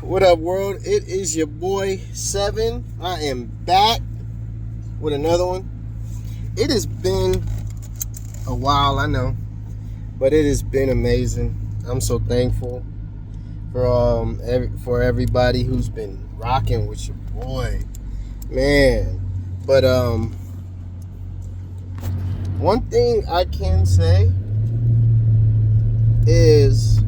What up, world? It is your boy 7. I am back with another one. It has been a while, I know, but it has been amazing. I'm so thankful for everybody who's been rocking with your boy, man. But one thing I can say is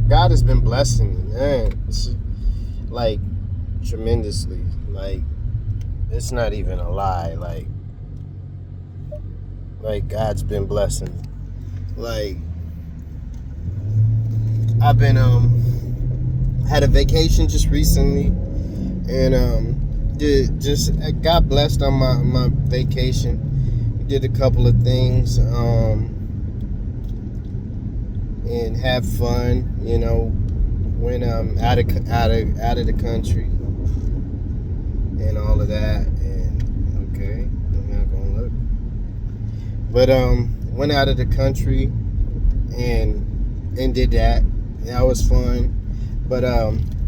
God has been blessing me, man. It's like tremendously. Like, it's not even a lie. Like God's been blessing me. Like, I've been had a vacation just recently, and got blessed on my vacation. We did a couple of things, and have fun, when I'm out of the country and all of that. And okay, I'm not gonna look, but went out of the country and did that. That was fun. But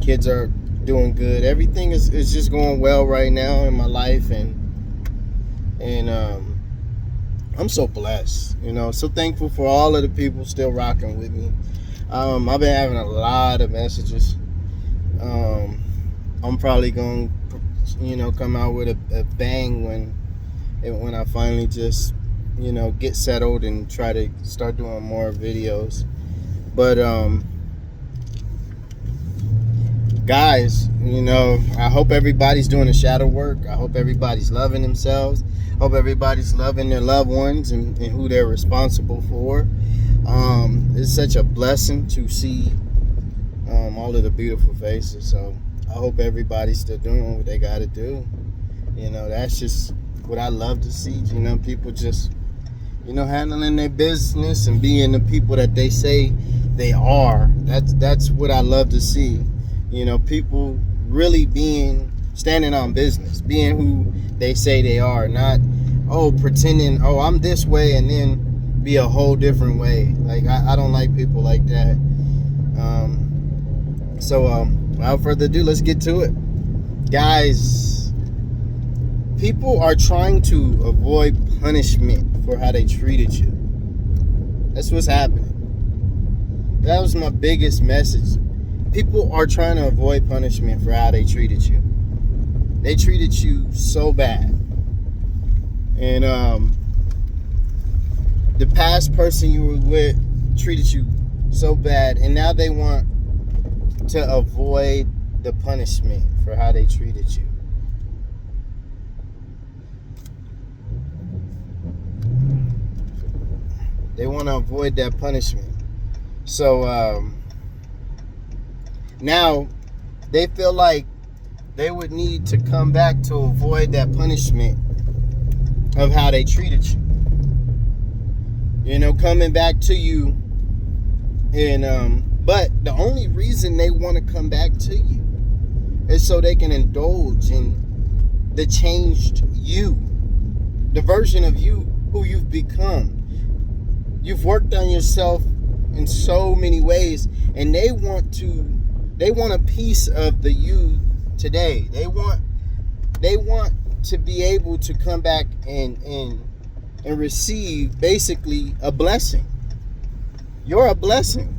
kids are doing good. Everything is just going well right now in my life, and I'm so blessed, so thankful for all of the people still rocking with me. I've been having a lot of messages. I'm probably going to, come out with a bang when I finally just, get settled and try to start doing more videos. But, guys, I hope everybody's doing the shadow work. I hope everybody's loving themselves. Hope everybody's loving their loved ones and who they're responsible for. It's such a blessing to see all of the beautiful faces. So I hope everybody's still doing what they got to do. That's just what I love to see. People just, handling their business and being the people that they say they are. That's what I love to see. People really standing on business, being who they say they are, not pretending I'm this way and then be a whole different way. Like, I don't like people like that. So without further ado, let's get to it. Guys, people are trying to avoid punishment for how they treated you. That's what's happening. That was my biggest message. People are trying to avoid punishment for how they treated you. They treated you so bad. And the past person you were with treated you so bad, and now they want to avoid the punishment for how they treated you. They want to avoid that punishment. So now they feel like they would need to come back to avoid that punishment of how they treated you. Coming back to you. And but the only reason they want to come back to you is so they can indulge in the changed you, the version of you who you've become. You've worked on yourself in so many ways, and they want a piece of the you today. They want to be able to come back and receive basically a blessing. You're a blessing.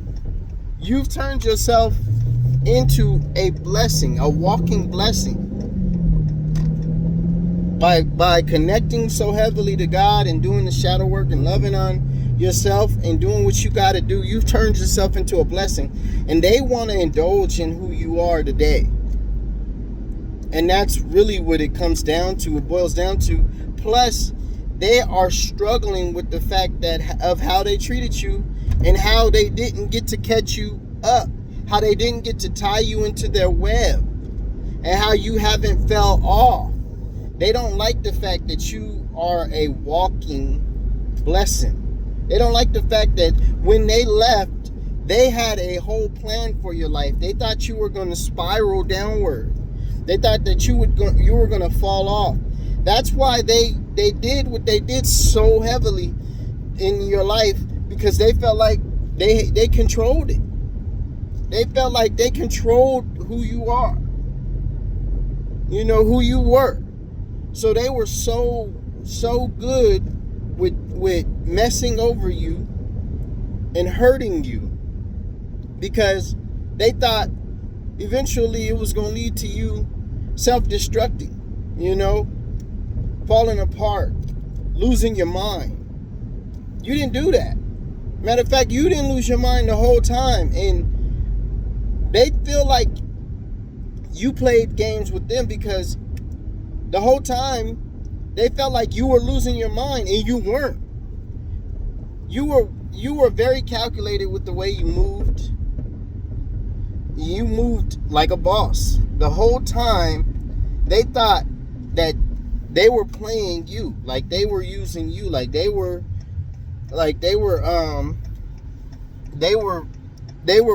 You've turned yourself into a blessing, a walking blessing. By connecting so heavily to God and doing the shadow work and loving on yourself and doing what you got to do, you've turned yourself into a blessing. And they want to indulge in who you are today. And that's really what it comes down to. It boils down to. Plus, they are struggling with the fact of how they treated you and how they didn't get to catch you up, how they didn't get to tie you into their web, and how you haven't fell off. They don't like the fact that you are a walking blessing. They don't like the fact that when they left, they had a whole plan for your life. They thought you were going to spiral downward. They thought that you were going to fall off. That's why they did what they did so heavily in your life, because they felt like they controlled it. They felt like they controlled who you are, who you were. So they were so good with messing over you and hurting you, because they thought eventually it was going to lead to you self-destructing, falling apart, losing your mind. You didn't do that. Matter of fact, you didn't lose your mind the whole time. And they feel like you played games with them, because the whole time they felt like you were losing your mind, and you weren't. You were very calculated with the way you moved. You moved like a boss. The whole time they thought that they were playing you, like they were using you, like they were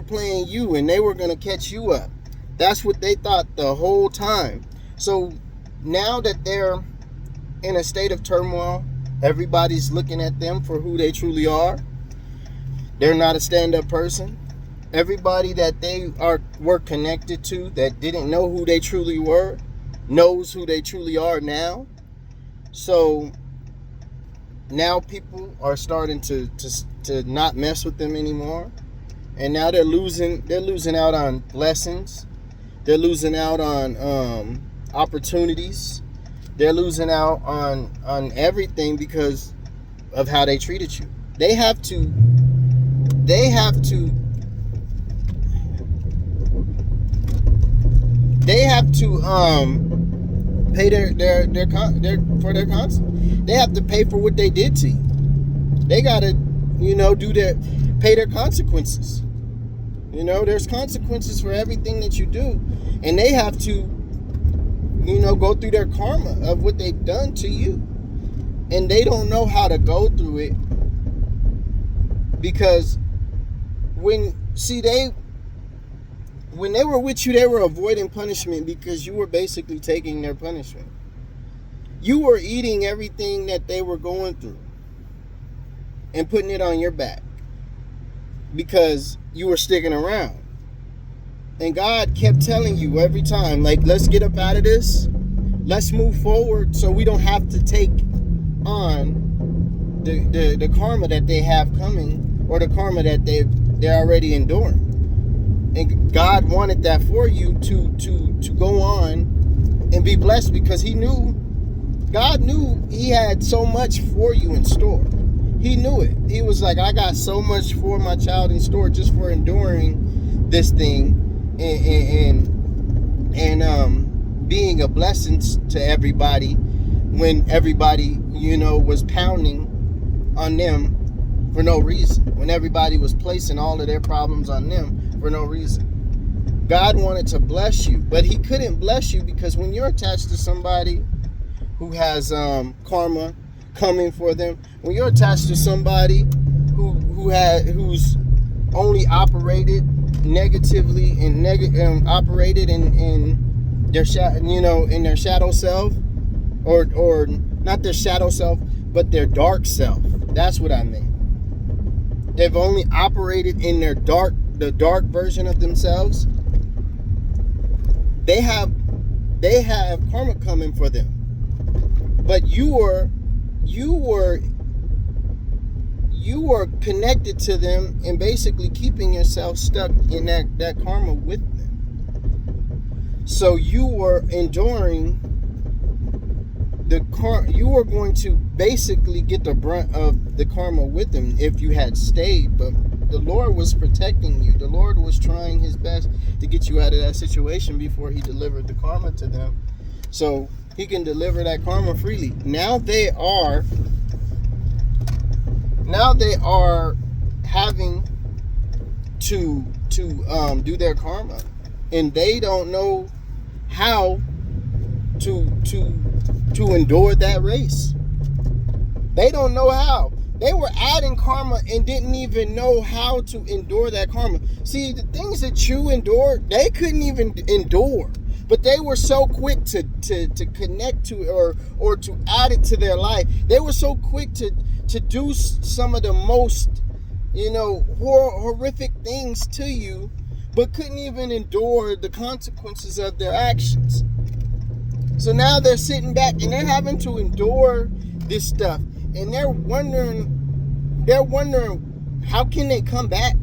playing you, and they were gonna catch you up. That's what they thought the whole time. So now that they're in a state of turmoil, everybody's looking at them for who they truly are. They're not a stand-up person. Everybody that they were connected to that didn't know who they truly were knows who they truly are now. So now people are starting to not mess with them anymore. And now they're losing out on blessings. They're losing out on opportunities. They're losing out on everything because of how they treated you. They have to pay their constant. They have to pay for what they did to you. They gotta, pay their consequences. There's consequences for everything that you do, and they have to, go through their karma of what they've done to you, and they don't know how to go through it, because when they were with you, they were avoiding punishment because you were basically taking their punishment. You were eating everything that they were going through and putting it on your back because you were sticking around. And God kept telling you every time, like, let's get up out of this. Let's move forward so we don't have to take on the karma that they have coming, or the karma that they're already enduring. And God wanted that for you to go on and be blessed, because God knew He had so much for you in store. He knew it. He was like, I got so much for my child in store just for enduring this thing and being a blessing to everybody when everybody, was pounding on them for no reason. When everybody was placing all of their problems on them for no reason. God wanted to bless you, but He couldn't bless you because when you're attached to somebody who has karma coming for them, when you're attached to somebody who's only operated negatively and operated in their in their shadow self, or not their shadow self, but their dark self. That's what I mean. They've only operated in the dark version of themselves. They have karma coming for them. But you were connected to them and basically keeping yourself stuck in that karma with them. So you were enduring you were going to basically get the brunt of the karma with them if you had stayed. But the Lord was protecting you. The Lord was trying His best to get you out of that situation before He delivered the karma to them, so He can deliver that karma freely. Now they are having to do their karma, and they don't know how to endure that race. They don't know how. They were adding karma and didn't even know how to endure that karma. See, the things that you endured, they couldn't even endure. But they were so quick to connect to or to add it to their life. They were so quick to do some of the most, horrific things to you but couldn't even endure the consequences of their actions. So now they're sitting back and they're having to endure this stuff, and they're wondering how can they come back,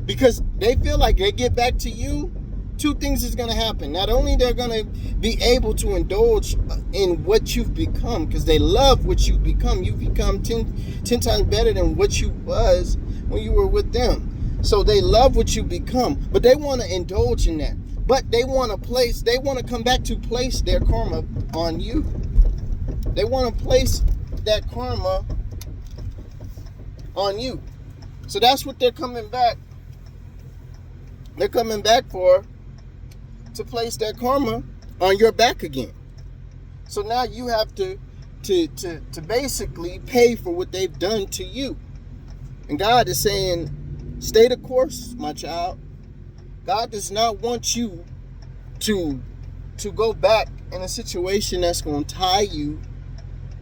because they feel like they get back to you, two things is going to happen. Not only they're going to be able to indulge in what you've become, because they love what you've become. You've become 10 times better than what you was when you were with them. So they love what you become, but they want to indulge in that. But they want to come back to place their karma on you. They want to place that karma on you. So that's what they're coming back. They're coming back to place that karma on your back again. So now you have to basically pay for what they've done to you. And God is saying, stay the course, my child. God does not want you to go back in a situation that's going to tie you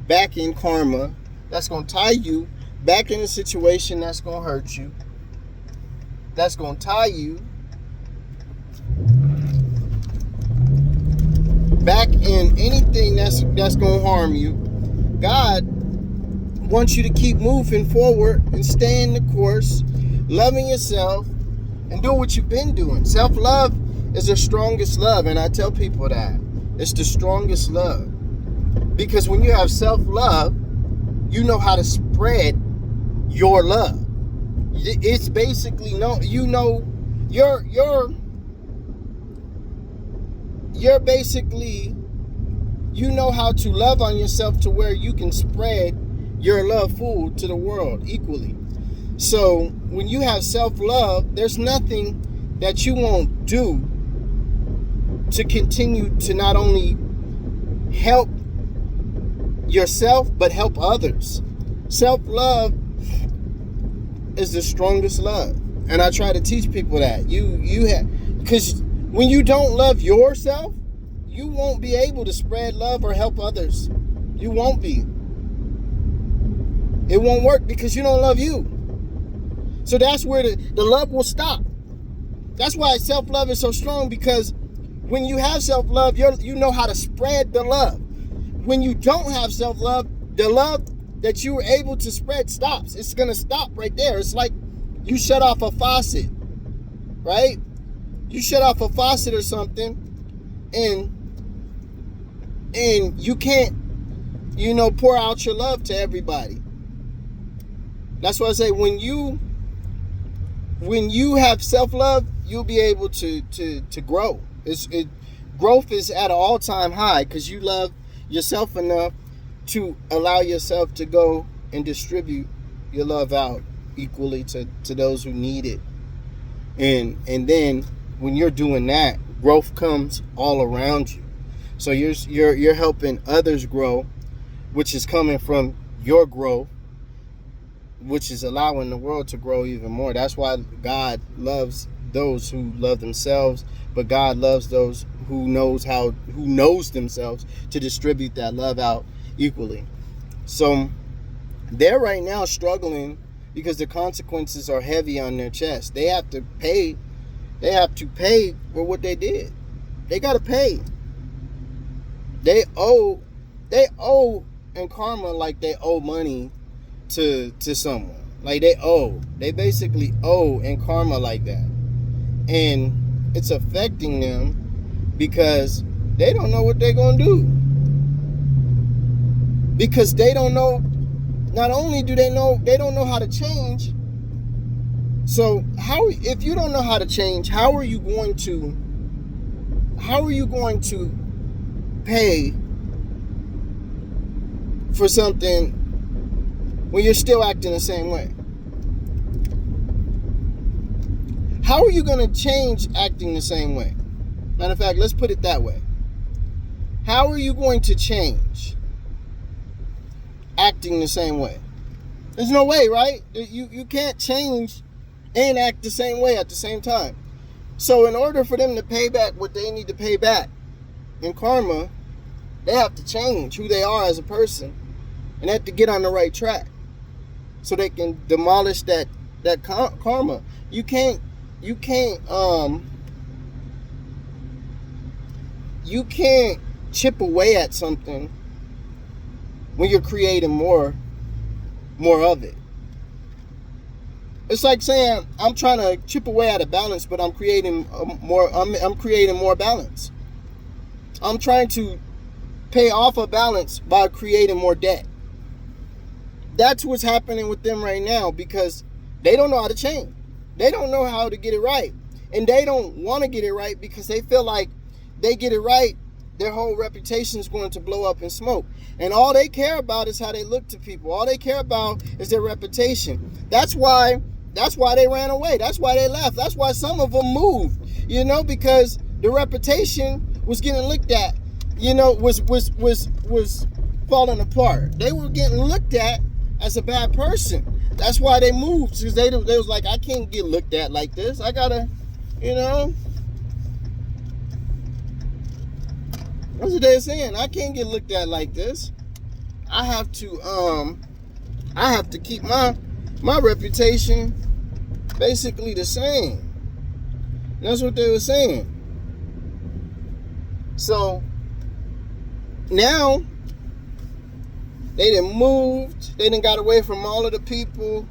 back in karma, that's going to tie you back in a situation that's going to hurt you, that's going to tie you back in anything that's going to harm you. God wants you to keep moving forward and staying the course, loving yourself, and doing what you've been doing. Self-love is the strongest love, and I tell people that. It's the strongest love. Because when you have self-love, you know how to spread your love. It's basically you're basically, you know how to love on yourself to where you can spread your love full to the world equally. So when you have self-love, there's nothing that you won't do to continue to not only help yourself, but help others. Self-love is the strongest love. And I try to teach people that. Because when you don't love yourself, you won't be able to spread love or help others. You won't be. It won't work because you don't love you. So that's where the love will stop. That's why self-love is so strong, because when you have self-love, you know how to spread the love. When you don't have self-love, the love that you were able to spread stops. It's going to stop right there. It's like you shut off a faucet, right? You shut off a faucet or something, and you can't, pour out your love to everybody. That's why I say when you have self-love, you'll be able to grow. Growth is at an all-time high because you love yourself enough to allow yourself to go and distribute your love out equally to those who need it. And then when you're doing that, growth comes all around you. So you're helping others grow, which is coming from your growth, which is allowing the world to grow even more. That's why God loves those who love themselves, but God loves those who knows themselves to distribute that love out equally. So they're right now struggling because the consequences are heavy on their chest. They have to pay for what they did. They got to pay. They owe in karma like they owe money to someone. Like they basically owe in karma like that. And it's affecting them because they don't know what they're going to do. Because they don't know, not only do they don't know how to change. So if you don't know how to change, how are you going to pay for something when you're still acting the same way? How are you going to change acting the same way? Matter of fact, let's put it that way. How are you going to change acting the same way? There's no way, right? You can't change and act the same way at the same time. So in order for them to pay back what they need to pay back in karma, they have to change who they are as a person, and they have to get on the right track so they can demolish that karma. You can't you can't chip away at something when you're creating more of it. It's like saying I'm trying to chip away at a balance, but I'm creating more. I'm creating more balance. I'm trying to pay off a balance by creating more debt. That's what's happening with them right now, because they don't know how to change. They don't know how to get it right, and they don't want to get it right because they feel like they get it right, their whole reputation is going to blow up in smoke. And all they care about is how they look to people. All they care about is their reputation. That's why they ran away. That's why they left. That's why some of them moved, because the reputation was getting looked at, was falling apart. They were getting looked at as a bad person. That's why they moved, because they was like, I can't get looked at like this. I gotta, that's what they're saying. I can't get looked at like this. I have to keep my reputation basically the same. That's what they were saying. So now they done moved. They done got away from all of the people,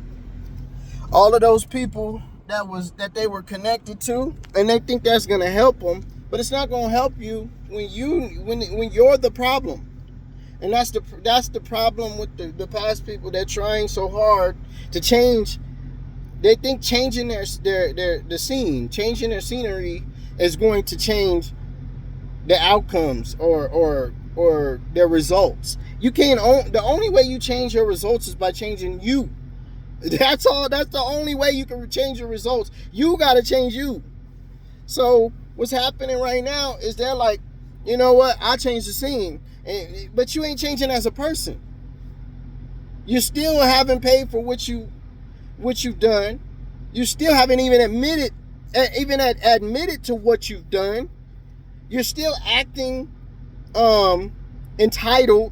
all of those people that they were connected to, and they think that's gonna help them. But it's not gonna help you when you're the problem. And that's the problem with the past people. They're trying so hard to change. They think changing the scene, changing their scenery is going to change the outcomes or their results. You can't. The only way you change your results is by changing you. That's all. That's the only way you can change your results. You got to change you. So what's happening right now is they're like, you know what? I changed the scene, but you ain't changing as a person. You still haven't paid for what you've done. You still haven't even admitted to what you've done. You're still acting entitled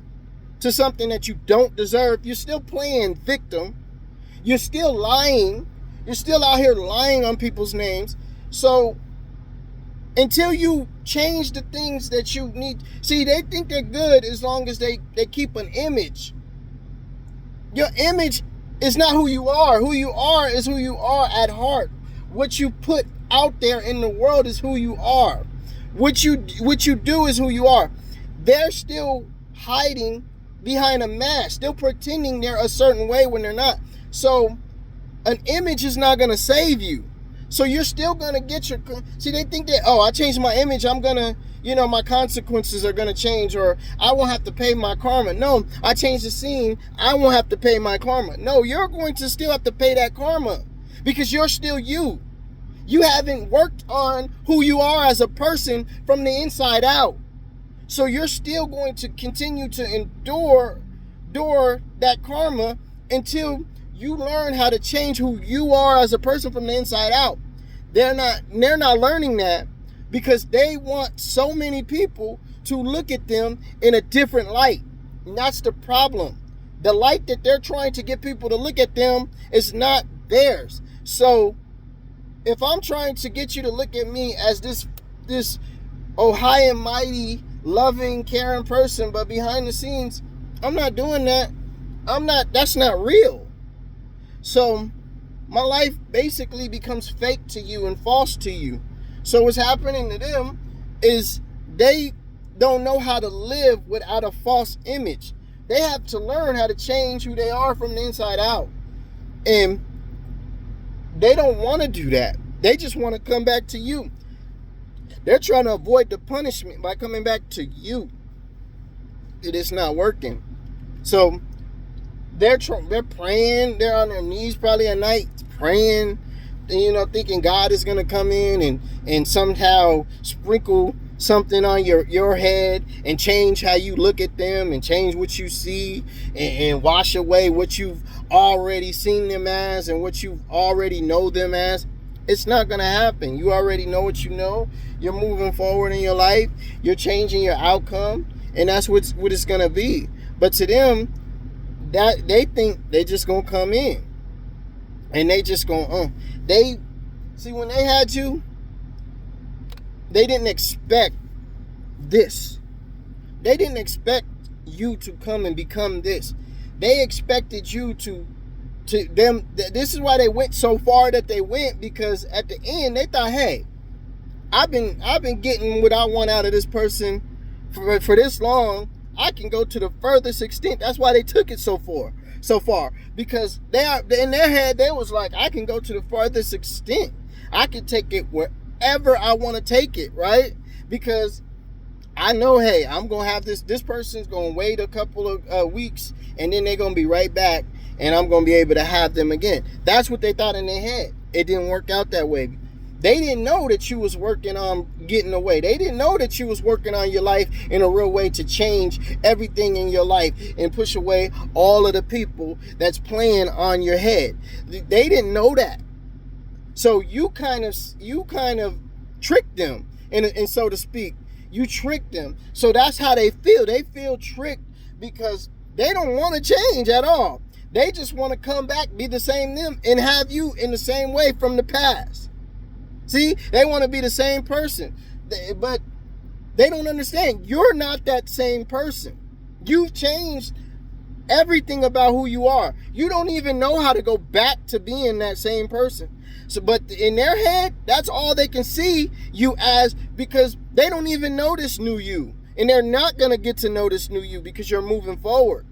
to something that you don't deserve. You're still playing victim. You're still lying. You're still out here lying on people's names. So until you change the things that you need, see, they think they're good as long as they keep an image. Your image is not who you are. Who you are is who you are at heart. What you put out there in the world is who you are. What you do is who you are. They're still hiding behind a mask, still pretending they're a certain way when they're not. So an image is not going to save you. So you're still going to get your... See, they think that, I changed my image, I'm going to, my consequences are going to change, or I won't have to pay my karma. No, I changed the scene, I won't have to pay my karma. No, you're going to still have to pay that karma because you're still you. You haven't worked on who you are as a person from the inside out. So you're still going to continue to endure that karma until you learn how to change who you are as a person from the inside out. They're not learning that because they want so many people to look at them in a different light. And that's the problem. The light that they're trying to get people to look at them is not theirs. So if I'm trying to get you to look at me as this high and mighty, loving, caring person, but behind the scenes, I'm not doing that. That's not real. So my life basically becomes fake to you and false to you. So what's happening to them is they don't know how to live without a false image. They have to learn how to change who they are from the inside out. And they don't want to do that. They just want to come back to you. They're trying to avoid the punishment by coming back to you. It is not working. So they're praying. They're on their knees probably at night praying, thinking God is going to come in and somehow sprinkle something on your head and change how you look at them and change what you see and wash away what you've already seen them as and what you already know them as. It's not going to happen. You already know what you know. You're moving forward in your life. You're changing your outcome, and that's what it's going to be. But to them, that they think they just going to come in and they just going they See, when they had you, they didn't expect this. They didn't expect you to come and become this. They expected you to them. This is why they went so far that they went, because at the end they thought, hey, I've been getting what I want out of this person for this long. I can go to the furthest extent. That's why they took it so far, because they are in their head. They was like, I can go to the farthest extent. I can take it wherever I want to take it, right? Because I know, hey, I'm gonna have this person's gonna wait a couple of weeks, and then they're gonna be right back, and I'm gonna be able to have them again. That's what they thought in their head. It didn't work out that way. They didn't know that you was working on getting away. They didn't know that you was working on your life in a real way to change everything in your life and push away all of the people that's playing on your head. They didn't know that. So you kind of tricked them, and so to speak. You tricked them. So that's how they feel. They feel tricked because they don't want to change at all. They just want to come back, be the same them, and have you in the same way from the past. See, they want to be the same person, but they don't understand. You're not that same person. You've changed everything about who you are. You don't even know how to go back to being that same person. So, but in their head, that's all they can see you as, because they don't even know this new you. And they're not going to get to know this new you because you're moving forward.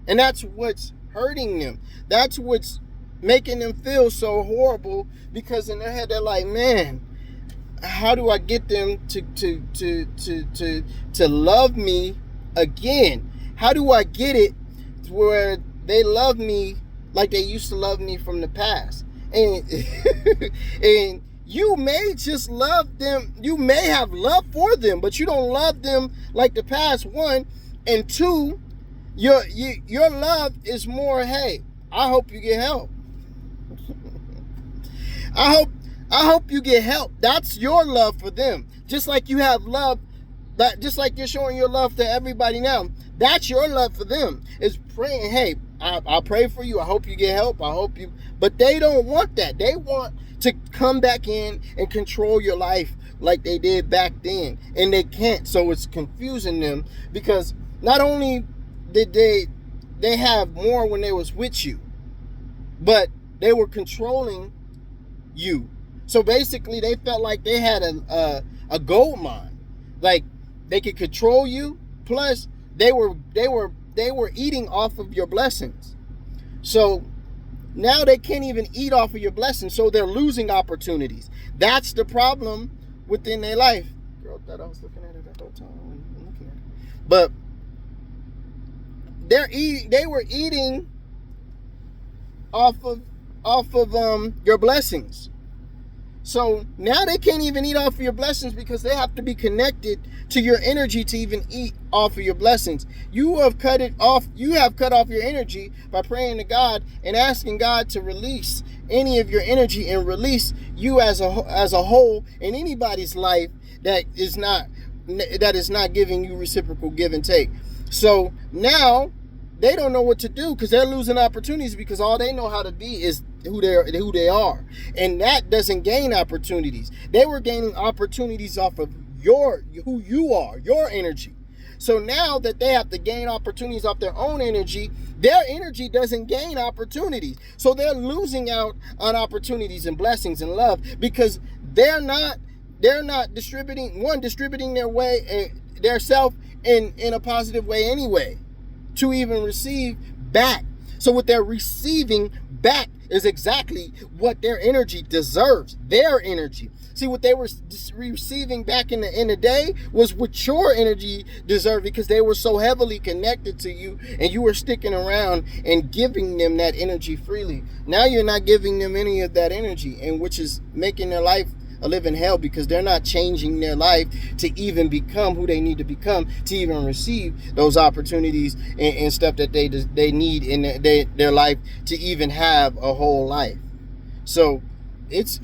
And that's what's hurting them. That's what's making them feel so horrible, because in their head, they're like, man, how do I get them to love me again? How do I get it where they love me like they used to love me from the past? And and you may just love them. You may have love for them, but you don't love them like the past, one. And two, your love is more, hey, I hope you get help. I hope you get help. That's your love for them. Just like you have love, just like you're showing your love to everybody now. That's your love for them. Is praying, hey, I pray for you. I hope you get help. I hope you. But they don't want that. They want to come back in and control your life like they did back then. And they can't. So it's confusing them, because not only did they have more when they was with you, but they were controlling you. So basically they felt like they had a gold mine. Like they could control you, plus they were eating off of your blessings. So now they can't even eat off of your blessings, so they're losing opportunities. That's the problem within their life. Girl, I was looking at it the whole time. I'm looking at it. But they were eating off of your blessings. So now they can't even eat off of your blessings, because they have to be connected to your energy to even eat off of your blessings. You have cut it off. You have cut off your energy by praying to God and asking God to release any of your energy and release you as a whole in anybody's life that is not giving you reciprocal give and take. So now they don't know what to do, because they're losing opportunities, because all they know how to be is who they are, and that doesn't gain opportunities. They were gaining opportunities off of who you are, your energy. So now that they have to gain opportunities off their own energy, their energy doesn't gain opportunities. So they're losing out on opportunities and blessings and love, because they're not distributing their self in a positive way anyway, to even receive back. So what they're receiving back is exactly what their energy deserves. Their energy. See, what they were receiving back in the day was what your energy deserved, because they were so heavily connected to you, and you were sticking around and giving them that energy freely. Now you're not giving them any of that energy, and which is making their life a living hell, because they're not changing their life to even become who they need to become, to even receive those opportunities and stuff that they need in their life to even have a whole life. So it's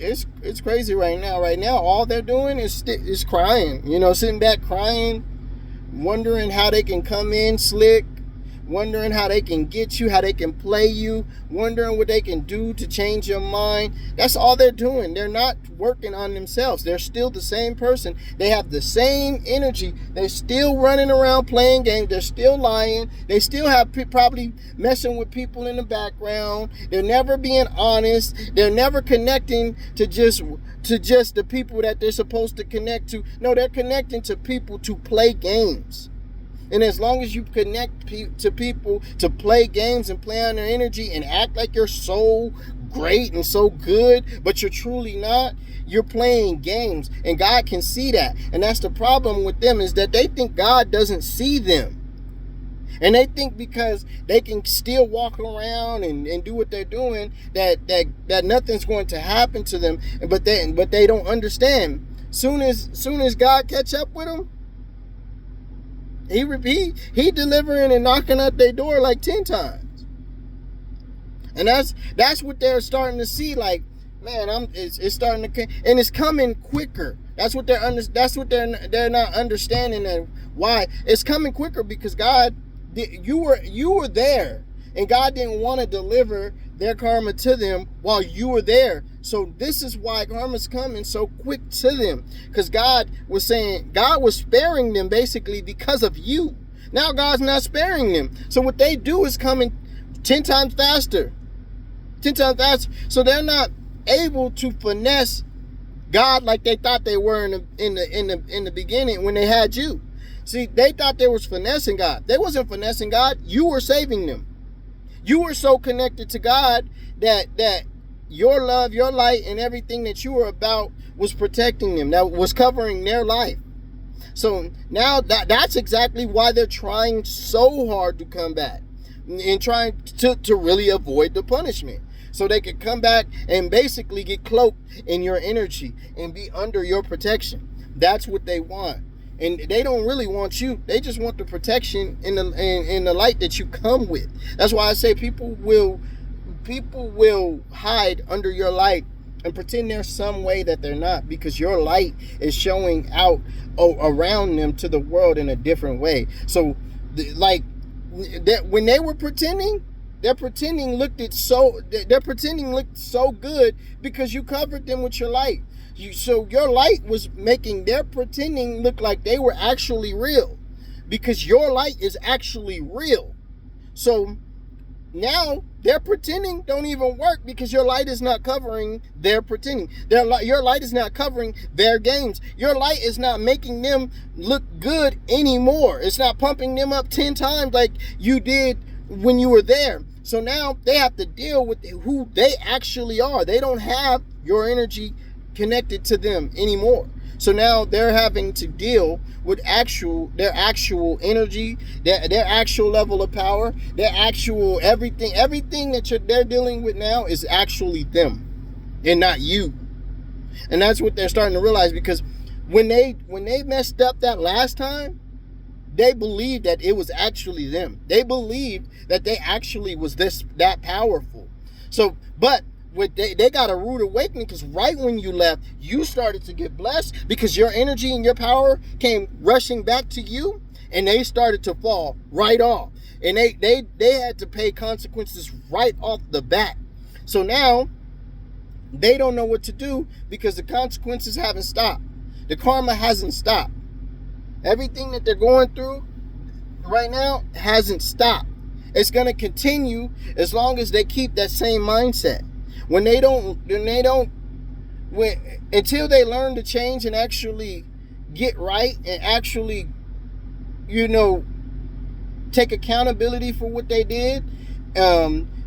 crazy right now. Right now, all they're doing is crying. Sitting back crying, wondering how they can come in slick, wondering how they can get you, how they can play you, wondering what they can do to change your mind. That's all they're doing. They're not working on themselves. They're still the same person. They have the same energy. They're still running around playing games. They're still lying. They still have probably messing with people in the background. They're never being honest. They're never connecting to just the people that they're supposed to connect to. No, they're connecting to people to play games. And as long as you connect to people to play games and play on their energy and act like you're so great and so good, but you're truly not, you're playing games. And God can see that. And that's the problem with them, is that they think God doesn't see them. And they think because they can still walk around and do what they're doing, that nothing's going to happen to them. But they don't understand. Soon as God catch up with them, he delivering and knocking at their door like 10 times. And that's what they're starting to see. Like, man, it's starting to, and it's coming quicker. That's what they're not understanding, and why it's coming quicker, because God, you were there, and God didn't want to deliver their karma to them while you were there. So this is why karma's coming so quick to them, because God was sparing them basically because of you. Now God's not sparing them. So what they do is coming 10 times faster. 10 times faster. So they're not able to finesse God like they thought they were in the beginning when they had you. See, they thought they was finessing God. They wasn't finessing God. You were saving them. You were so connected to God that your love, your light, and everything that you were about was protecting them. That was covering their life. So now that's exactly why they're trying so hard to come back and trying to really avoid the punishment. So they could come back and basically get cloaked in your energy and be under your protection. That's what they want. And they don't really want you. They just want the protection in the light that you come with. That's why I say people will hide under your light and pretend there's some way that they're not, because your light is showing out around them to the world in a different way. So when they were pretending, their pretending looked so good because you covered them with your light. So your light was making their pretending look like they were actually real, because your light is actually real. So now their pretending don't even work, because your light is not covering their pretending. Your light is not covering their games. Your light is not making them look good anymore. It's not pumping them up 10 times like you did when you were there. So now they have to deal with who they actually are. They don't have your energy connected to them anymore. So now they're having to deal with their actual energy, their actual level of power, their actual everything that they're dealing with now is actually them and not you. And that's what they're starting to realize, because when they messed up that last time, they believed that it was actually them. They believed that they actually was that powerful. So, but they got a rude awakening, because right when you left, you started to get blessed, because your energy and your power came rushing back to you, and they started to fall right off. And they had to pay consequences right off the bat. So now they don't know what to do, because the consequences haven't stopped. The karma hasn't stopped. Everything that they're going through right now hasn't stopped. It's going to continue as long as they keep that same mindset. Until they learn to change and actually get right and actually, take accountability for what they did,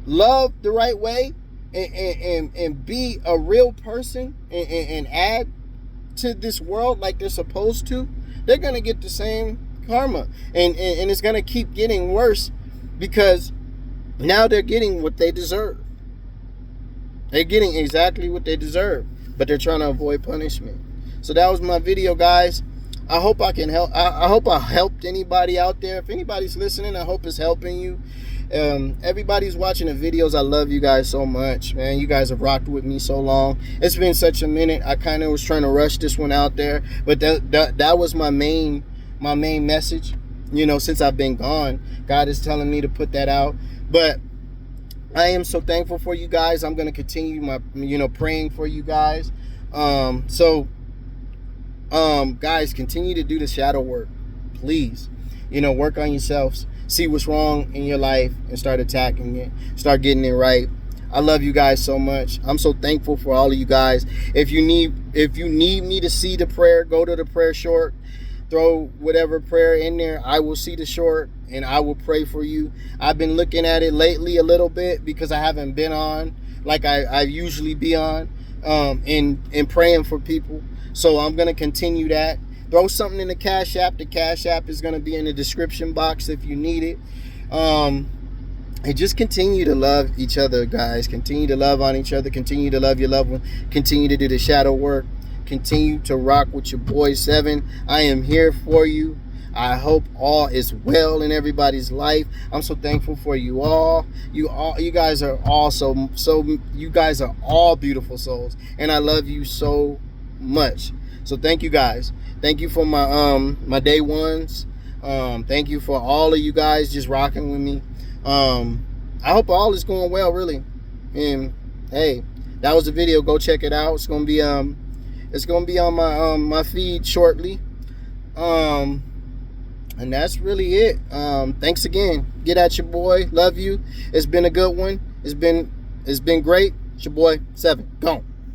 love the right way, and be a real person and add to this world like they're supposed to, they're going to get the same karma. And it's going to keep getting worse, because now they're getting what they deserve. They're getting exactly what they deserve, but they're trying to avoid punishment. So that was my video, guys. I hope I can help. I hope I helped anybody out there. If anybody's listening, I hope it's helping you. Everybody's watching the videos. I love you guys so much, man. You guys have rocked with me so long. It's been such a minute. I kind of was trying to rush this one out there, but that was my main message. since I've been gone. God is telling me to put that out. But I am so thankful for you guys. I'm going to continue my, praying for you guys. Guys, continue to do the shadow work, please. Work on yourselves. See what's wrong in your life and start attacking it. Start getting it right. I love you guys so much. I'm so thankful for all of you guys. If you need me to see the prayer, go to the prayer short. Throw whatever prayer in there. I will see the short and I will pray for you. I've been looking at it lately a little bit because I haven't been on like I usually be on, and praying for people. So I'm going to continue that. Throw something in the Cash App. The Cash App is going to be in the description box if you need it. And just continue to love each other, guys. Continue to love on each other. Continue to love your loved one. Continue to do the shadow work. Continue to rock with your boy 7. I am here for you. I hope all is well in everybody's life. I'm so thankful for you all. You guys are all you guys are all beautiful souls, and I love you so much. So thank you guys. Thank you for my day ones. Thank you for all of you guys just rocking with me. I hope all is going well, really. And hey, that was the video. Go check it out. It's gonna be on my feed shortly. And that's really it. Thanks again. Get at your boy. Love you. It's been a good one. It's been great. It's your boy 7. Gone.